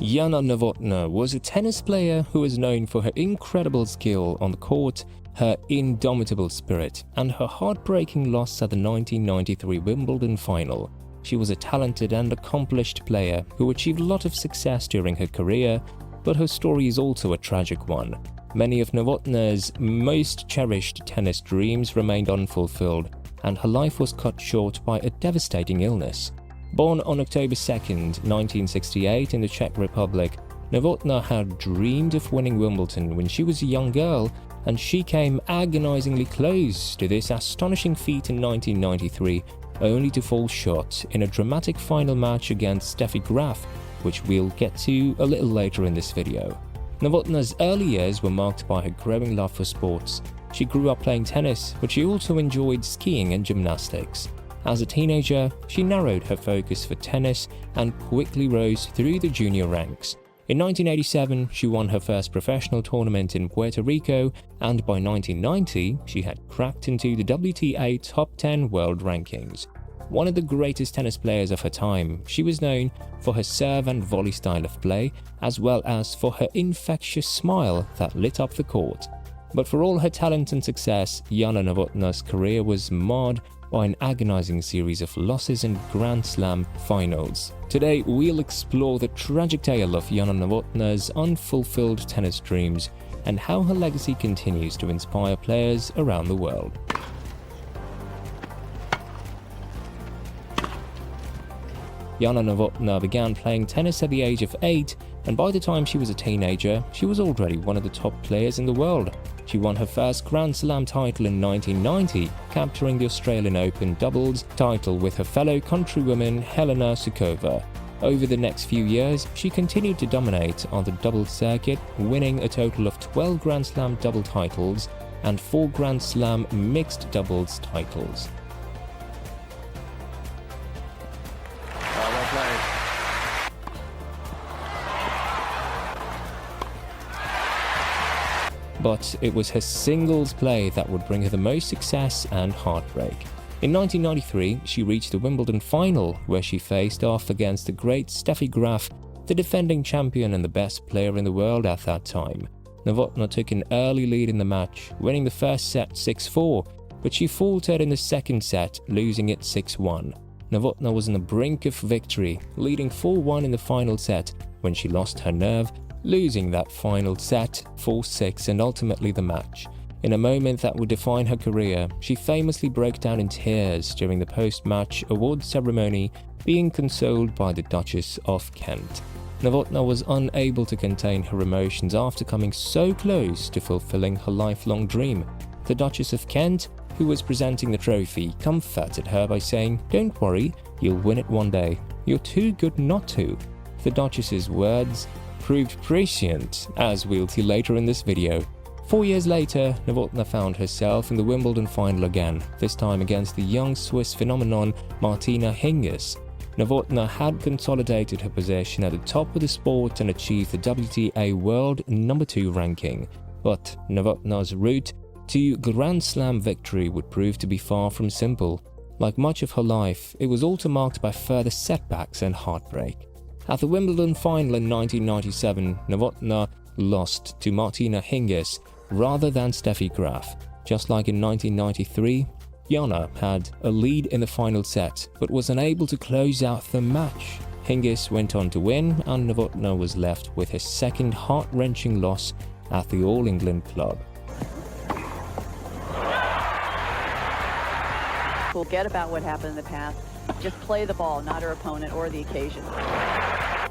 Jana Novotna was a tennis player who was known for her incredible skill on the court, her indomitable spirit, and her heartbreaking loss at the 1993 Wimbledon final. She was a talented and accomplished player who achieved a lot of success during her career, but her story is also a tragic one. Many of Novotna's most cherished tennis dreams remained unfulfilled, and her life was cut short by a devastating illness. Born on October 2, 1968 in the Czech Republic, Novotna had dreamed of winning Wimbledon when she was a young girl, and she came agonizingly close to this astonishing feat in 1993, only to fall short in a dramatic final match against Steffi Graf, which we'll get to a little later in this video. Novotna's early years were marked by her growing love for sports. She grew up playing tennis, but she also enjoyed skiing and gymnastics. As a teenager, she narrowed her focus for tennis and quickly rose through the junior ranks. In 1987, she won her first professional tournament in Puerto Rico, and by 1990, she had cracked into the WTA top 10 world rankings. One of the greatest tennis players of her time, she was known for her serve and volley style of play, as well as for her infectious smile that lit up the court. But for all her talent and success, Jana Novotna's career was marred by an agonizing series of losses in Grand Slam finals. Today, we'll explore the tragic tale of Jana Novotna's unfulfilled tennis dreams and how her legacy continues to inspire players around the world. Jana Novotna began playing tennis at the age of 8, and by the time she was a teenager, she was already one of the top players in the world. She won her first Grand Slam title in 1990, capturing the Australian Open doubles title with her fellow countrywoman Helena Suková. Over the next few years, she continued to dominate on the doubles circuit, winning a total of 12 Grand Slam double titles and 4 Grand Slam mixed doubles titles. But it was her singles play that would bring her the most success and heartbreak. In 1993, she reached the Wimbledon final, where she faced off against the great Steffi Graf, the defending champion and the best player in the world at that time. Novotna took an early lead in the match, winning the first set 6-4, but she faltered in the second set, losing it 6-1. Novotna was on the brink of victory, leading 4-1 in the final set, when she lost her nerve, losing that final set 4-6 and ultimately the match. In a moment that would define her career, she famously broke down in tears during the post-match awards ceremony, being consoled by the Duchess of Kent. Novotna was unable to contain her emotions after coming so close to fulfilling her lifelong dream. The Duchess of Kent, who was presenting the trophy, comforted her by saying, "Don't worry, you'll win it one day. You're too good not to." The Duchess's words proved prescient, as we'll see later in this video. 4 years later, Novotna found herself in the Wimbledon final again, this time against the young Swiss phenomenon Martina Hingis. Novotna had consolidated her position at the top of the sport and achieved the WTA World No. 2 ranking. But Novotna's route to Grand Slam victory would prove to be far from simple. Like much of her life, it was also marked by further setbacks and heartbreak. At the Wimbledon final in 1997, Novotna lost to Martina Hingis rather than Steffi Graf. Just like in 1993, Jana had a lead in the final set but was unable to close out the match. Hingis went on to win, and Novotna was left with her second heart-wrenching loss at the All England club. Forget about what happened in the past. Just play the ball, not her opponent or the occasion.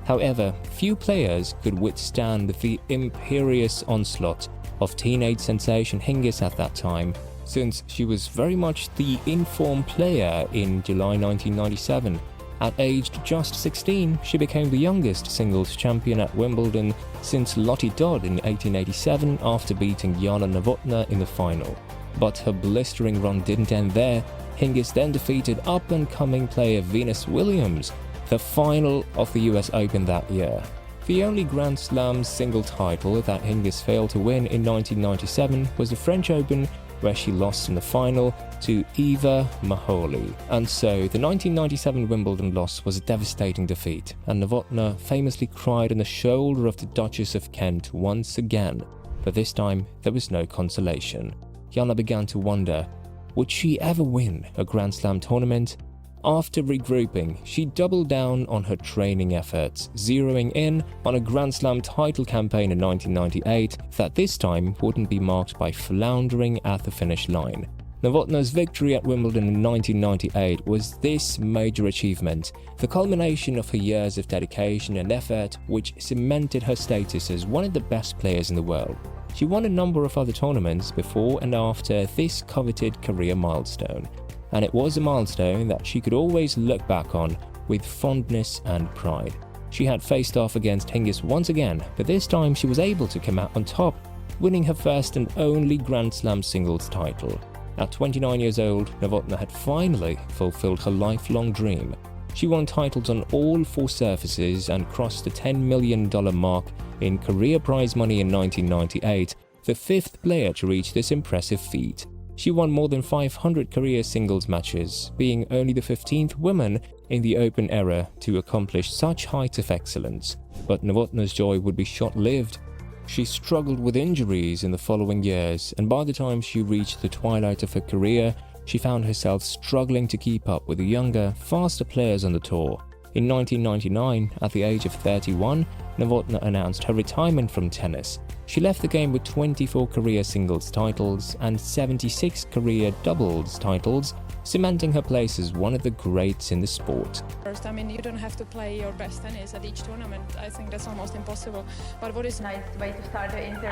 However, few players could withstand the imperious onslaught of teenage sensation Hingis at that time, since she was very much the informed player in July 1997. At aged just 16, she became the youngest singles champion at Wimbledon since Lottie Dod in 1887 after beating Jana Novotna in the final. But her blistering run didn't end there. Hingis then defeated up-and-coming player Venus Williams, the final of the US Open that year. The only Grand Slam single title that Hingis failed to win in 1997 was the French Open, where she lost in the final to Eva Maholi. And so the 1997 Wimbledon loss was a devastating defeat, and Novotna famously cried on the shoulder of the Duchess of Kent once again. But this time, there was no consolation. Jana began to wonder, would she ever win a Grand Slam tournament? After regrouping, she doubled down on her training efforts, zeroing in on a Grand Slam title campaign in 1998 that this time wouldn't be marked by floundering at the finish line. Novotna's victory at Wimbledon in 1998 was this major achievement, the culmination of her years of dedication and effort, which cemented her status as one of the best players in the world. She won a number of other tournaments before and after this coveted career milestone, and it was a milestone that she could always look back on with fondness and pride. She had faced off against Hingis once again, but this time she was able to come out on top, winning her first and only Grand Slam singles title. At 29 years old, Novotna had finally fulfilled her lifelong dream. She won titles on all 4 surfaces and crossed the $10 million mark in career prize money in 1998, the 5th player to reach this impressive feat. She won more than 500 career singles matches, being only the 15th woman in the Open era to accomplish such heights of excellence. But Novotna's joy would be short-lived. She struggled with injuries in the following years, and by the time she reached the twilight of her career, she found herself struggling to keep up with the younger, faster players on the tour. In 1999, at the age of 31, Novotna announced her retirement from tennis. She left the game with 24 career singles titles and 76 career doubles titles, cementing her place as one of the greats in the sport. First, I mean, you don't have to play your best tennis at each tournament. I think that's almost impossible. But what is a nice way to start the interview?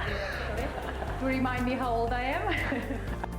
Sorry? To remind me how old I am?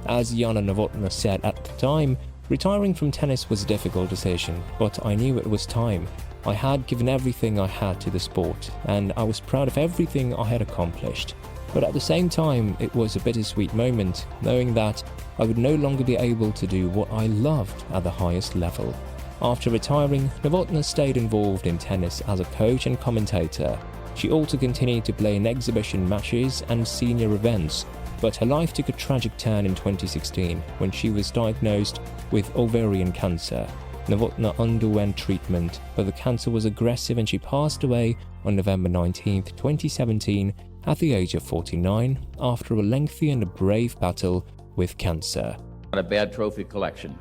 As Jana Novotna said at the time, retiring from tennis was a difficult decision, but I knew it was time. I had given everything I had to the sport, and I was proud of everything I had accomplished. But at the same time, it was a bittersweet moment, knowing that I would no longer be able to do what I loved at the highest level. After retiring, Novotna stayed involved in tennis as a coach and commentator. She also continued to play in exhibition matches and senior events, but her life took a tragic turn in 2016 when she was diagnosed with ovarian cancer. Novotna underwent treatment, but the cancer was aggressive and she passed away on November 19, 2017 at the age of 49 after a lengthy and a brave battle with cancer. Not a bad trophy collection.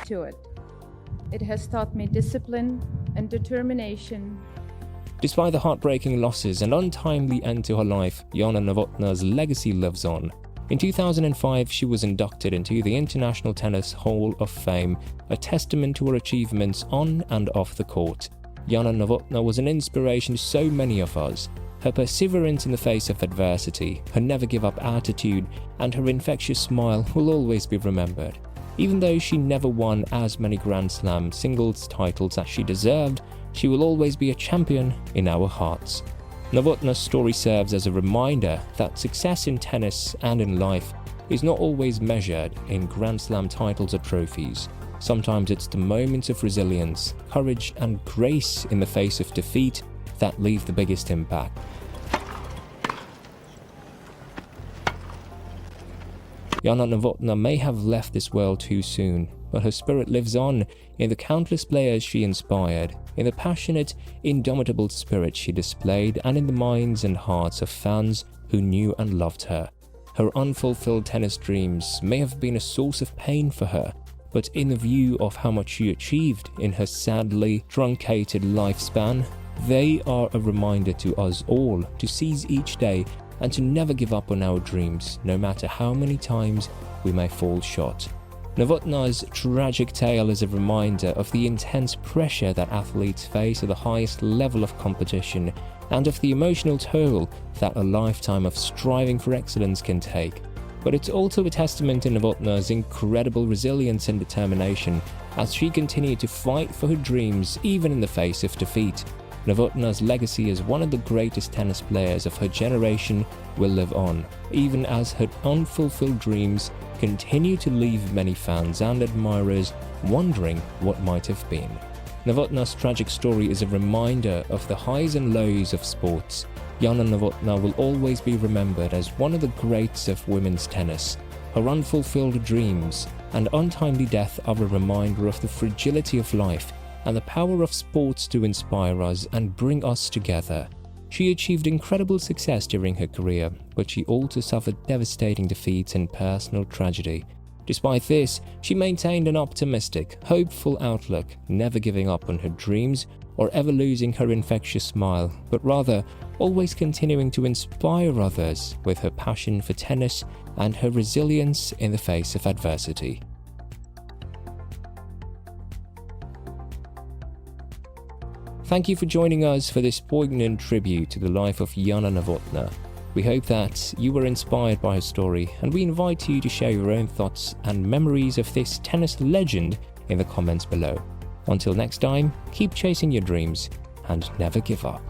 To it. It has taught me discipline and determination. Despite the heartbreaking losses and untimely end to her life, Jana Novotna's legacy lives on. In 2005, she was inducted into the International Tennis Hall of Fame, a testament to her achievements on and off the court. Jana Novotna was an inspiration to so many of us. Her perseverance in the face of adversity, her never-give-up attitude, and her infectious smile will always be remembered. Even though she never won as many Grand Slam singles titles as she deserved, she will always be a champion in our hearts. Novotna's story serves as a reminder that success in tennis and in life is not always measured in Grand Slam titles or trophies. Sometimes it's the moments of resilience, courage, and grace in the face of defeat that leave the biggest impact. Jana Novotna may have left this world too soon, but her spirit lives on in the countless players she inspired, in the passionate, indomitable spirit she displayed, and in the minds and hearts of fans who knew and loved her. Her unfulfilled tennis dreams may have been a source of pain for her, but in the view of how much she achieved in her sadly truncated lifespan, they are a reminder to us all to seize each day and to never give up on our dreams, no matter how many times we may fall short. Novotna's tragic tale is a reminder of the intense pressure that athletes face at the highest level of competition and of the emotional toll that a lifetime of striving for excellence can take. But it's also a testament to Novotna's incredible resilience and determination as she continued to fight for her dreams even in the face of defeat. Novotna's legacy as one of the greatest tennis players of her generation will live on, even as her unfulfilled dreams continue to leave many fans and admirers wondering what might have been. Novotna's tragic story is a reminder of the highs and lows of sports, Jana Novotna will always be remembered as one of the greats of women's tennis. Her unfulfilled dreams and untimely death are a reminder of the fragility of life and the power of sports to inspire us and bring us together. She achieved incredible success during her career, but she also suffered devastating defeats and personal tragedy. Despite this, she maintained an optimistic, hopeful outlook, never giving up on her dreams or ever losing her infectious smile, but rather always continuing to inspire others with her passion for tennis and her resilience in the face of adversity. Thank you for joining us for this poignant tribute to the life of Jana Novotna. We hope that you were inspired by her story, and we invite you to share your own thoughts and memories of this tennis legend in the comments below. Until next time, keep chasing your dreams and never give up.